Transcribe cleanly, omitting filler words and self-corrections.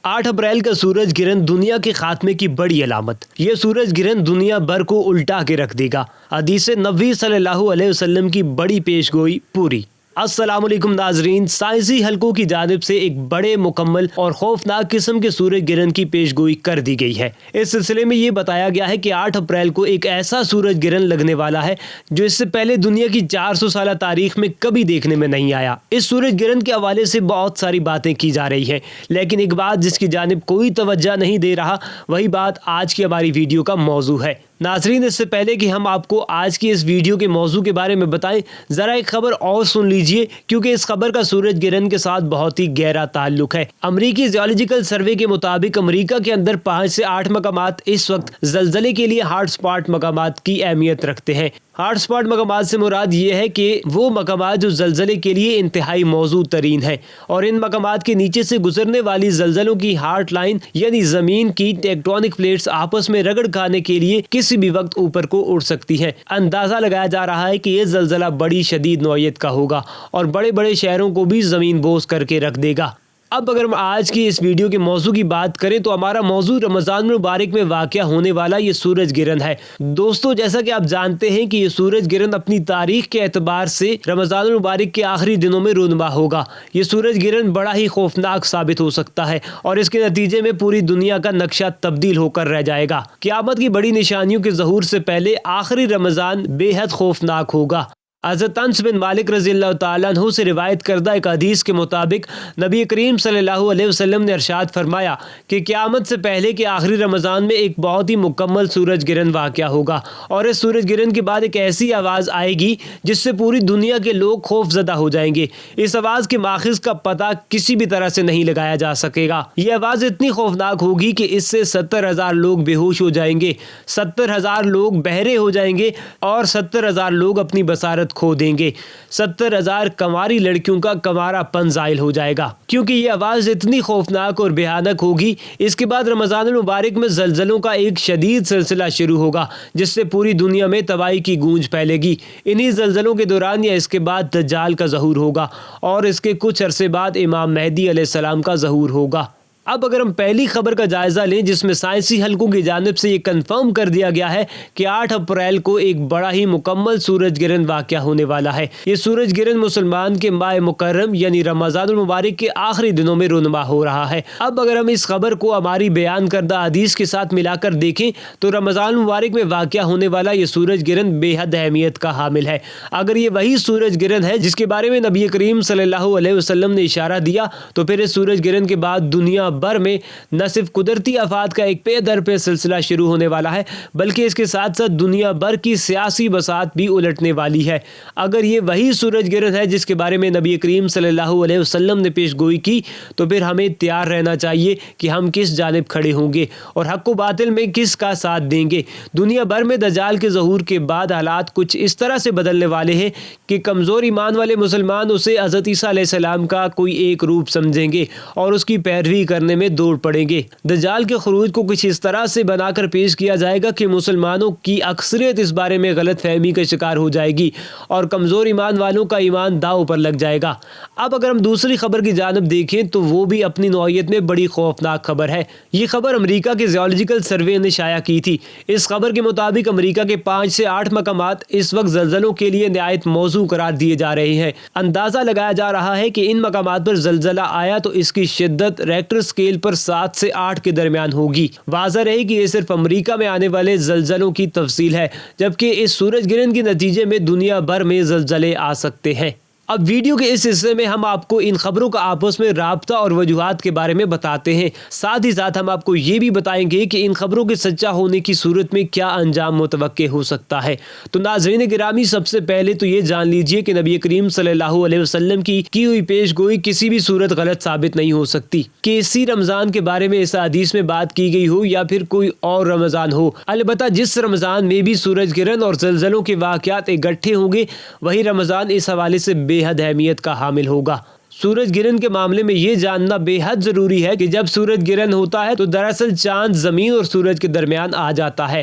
8 April کا سورج گرہن دنیا کے خاتمے کی بڑی علامت۔ یہ سورج گرہن دنیا بھر کو الٹا کے رکھ دے گا۔ حدیث نبوی صلی اللہ علیہ وسلم کی بڑی پیش گوئی پوری۔ السلام علیکم ناظرین، سائنسی حلقوں کی جانب سے ایک بڑے مکمل اور خوفناک قسم کے سورج گرہن کی پیش گوئی کر دی گئی ہے۔ اس سلسلے میں یہ بتایا گیا ہے کہ 8 اپریل کو ایک ایسا سورج گرہن لگنے والا ہے جو اس سے پہلے دنیا کی 400 سالہ تاریخ میں کبھی دیکھنے میں نہیں آیا۔ اس سورج گرہن کے حوالے سے بہت ساری باتیں کی جا رہی ہیں، لیکن ایک بات جس کی جانب کوئی توجہ نہیں دے رہا، وہی بات آج کی ہماری ویڈیو کا موضوع ہے۔ ناظرین، اس سے پہلے کہ ہم آپ کو آج کی اس ویڈیو کے موضوع کے بارے میں بتائیں، ذرا ایک خبر اور سن لیجئے، کیونکہ اس خبر کا سورج گرہن کے ساتھ بہت ہی گہرا تعلق ہے۔ امریکی جیولوجیکل سروے کے مطابق امریکہ کے اندر 5 سے 8 مقامات اس وقت زلزلے کے لیے ہاٹ سپاٹ مقامات کی اہمیت رکھتے ہیں۔ ہاٹ سپاٹ مقامات سے مراد یہ ہے کہ وہ مقامات جو زلزلے کے لیے انتہائی موزوں ترین ہیں، اور ان مقامات کے نیچے سے گزرنے والی زلزلوں کی ہارٹ لائن یعنی زمین کی ٹیکٹونک پلیٹس آپس میں رگڑ کھانے کے لیے کسی بھی وقت اوپر کو اٹھ سکتی ہیں۔ اندازہ لگایا جا رہا ہے کہ یہ زلزلہ بڑی شدید نوعیت کا ہوگا اور بڑے بڑے شہروں کو بھی زمین بوس کر کے رکھ دے گا۔ اب اگر ہم آج کی اس ویڈیو کے موضوع کی بات کریں تو ہمارا موضوع رمضان المبارک میں واقع ہونے والا یہ سورج گرہن ہے۔ دوستو، جیسا کہ آپ جانتے ہیں کہ یہ سورج گرہن اپنی تاریخ کے اعتبار سے رمضان المبارک کے آخری دنوں میں رونما ہوگا۔ یہ سورج گرہن بڑا ہی خوفناک ثابت ہو سکتا ہے اور اس کے نتیجے میں پوری دنیا کا نقشہ تبدیل ہو کر رہ جائے گا۔ قیامت کی بڑی نشانیوں کے ظہور سے پہلے آخری رمضان بے حد خوفناک ہوگا۔ حضرت انس بن مالک رضی اللہ تعالیٰ عنہ سے روایت کردہ ایک حدیث کے مطابق نبی کریم صلی اللہ علیہ وسلم نے ارشاد فرمایا کہ قیامت سے پہلے کے آخری رمضان میں ایک بہت ہی مکمل سورج گرہن واقع ہوگا، اور اس سورج گرہن کے بعد ایک ایسی آواز آئے گی جس سے پوری دنیا کے لوگ خوف زدہ ہو جائیں گے۔ اس آواز کے ماخذ کا پتہ کسی بھی طرح سے نہیں لگایا جا سکے گا۔ یہ آواز اتنی خوفناک ہوگی کہ اس سے 70,000 لوگ بے ہوش ہو جائیں گے، 70,000 لوگ بہرے ہو جائیں گے اور 70,000 لوگ اپنی بصارت کھو دیں گے۔ 70,000 کنواری لڑکیوں کا کنوارا پن زائل ہو جائے گا، کیونکہ یہ آواز اتنی خوفناک اور بھیانک ہوگی۔ اس کے بعد رمضان المبارک میں زلزلوں کا ایک شدید سلسلہ شروع ہوگا جس سے پوری دنیا میں تباہی کی گونج پھیلے گی۔ انہی زلزلوں کے دوران یا اس کے بعد دجال کا ظہور ہوگا اور اس کے کچھ عرصے بعد امام مہدی علیہ السلام کا ظہور ہوگا۔ اب اگر ہم پہلی خبر کا جائزہ لیں، جس میں سائنسی حلقوں کی جانب سے یہ کنفرم کر دیا گیا ہے کہ 8 اپریل کو ایک بڑا ہی مکمل سورج گرہن واقع ہونے والا ہے۔ یہ سورج گرہن مسلمان کے ماہ مکرم یعنی رمضان المبارک کے آخری دنوں میں رونما ہو رہا ہے۔ اب اگر ہم اس خبر کو ہماری بیان کردہ حدیث کے ساتھ ملا کر دیکھیں تو رمضان المبارک میں واقع ہونے والا یہ سورج گرہن بے حد اہمیت کا حامل ہے۔ اگر یہ وہی سورج گرہن ہے جس کے بارے میں نبی کریم صلی اللہ علیہ وسلم نے اشارہ دیا، تو پھر اس سورج گرہن کے بعد دنیا بھر میں نہ صرف قدرتی آفات کا ایک پے در پہ سلسلہ شروع ہونے والا ہے، بلکہ اس کے ساتھ ساتھ دنیا بھر کی سیاسی بساط بھی الٹنے والی ہے۔ اگر یہ وہی سورج گرہن ہے جس کے بارے میں نبی کریم صلی اللہ علیہ وسلم نے پیش گوئی کی، تو پھر ہمیں تیار رہنا چاہیے کہ ہم کس جانب کھڑے ہوں گے اور حق و باطل میں کس کا ساتھ دیں گے۔ دنیا بھر میں دجال کے ظہور کے بعد حالات کچھ اس طرح سے بدلنے والے ہیں کہ کمزور ایمان والے مسلمان اسے حضرت عیسیٰ علیہ السلام کا کوئی ایک روپ سمجھیں گے اور اس کی پیروی کرنے میں دوڑ پڑیں گے۔ دجال کے خروج کو کچھ اس طرح سے بنا کر پیش کیا جائے گا کہ مسلمانوں کی اکثریت اس بارے میں غلط فہمی کا شکار ہو جائے گی اور کمزور ایمان والوں کا ایمان داؤ پر لگ جائے گا۔ اب اگر ہم دوسری خبر کی جانب دیکھیں تو وہ بھی اپنی نوعیت میں بڑی خوفناک خبر ہے۔ یہ خبر امریکہ کے جیولوجیکل سروے نے شائع کی تھی۔ اس خبر کے مطابق امریکہ کے 5 سے 8 مقامات اس وقت زلزلوں کے لیے نہایت موزوں قرار دیے جا رہے ہیں۔ اندازہ لگایا جا رہا ہے کہ ان مقامات پر زلزلہ آیا تو اس کی شدت ریکٹر اسکیل پر 7 سے 8 کے درمیان ہوگی۔ واضح رہے کہ یہ صرف امریکہ میں آنے والے زلزلوں کی تفصیل ہے، جبکہ اس سورج گرہن کے نتیجے میں دنیا بھر میں زلزلے آ سکتے ہیں۔ اب ویڈیو کے اس حصے میں ہم آپ کو ان خبروں کا آپس میں رابطہ اور وجوہات کے بارے میں بتاتے ہیں، ساتھ ہی ساتھ ہم آپ کو یہ بھی بتائیں گے کہ ان خبروں کے سچا ہونے کی صورت میں کیا انجام متوقع ہو سکتا ہے۔ تو ناظرین گرامی، سب سے پہلے تو یہ جان لیجئے کہ نبی کریم صلی اللہ علیہ وسلم کی ہوئی پیش گوئی کسی بھی صورت غلط ثابت نہیں ہو سکتی، کہ اسی رمضان کے بارے میں اس حدیث میں بات کی گئی ہو یا پھر کوئی اور رمضان ہو۔ البتہ جس رمضان میں بھی سورج گرہن اور زلزلوں کے واقعات اکٹھے ہوں گے، وہی رمضان اس حوالے سے بے حد اہمیت کا حامل ہوگا۔ سورج گرہن کے معاملے میں یہ جاننا بے حد ضروری ہے کہ جب سورج گرہن ہوتا ہے تو دراصل چاند زمین اور سورج کے درمیان آ جاتا ہے۔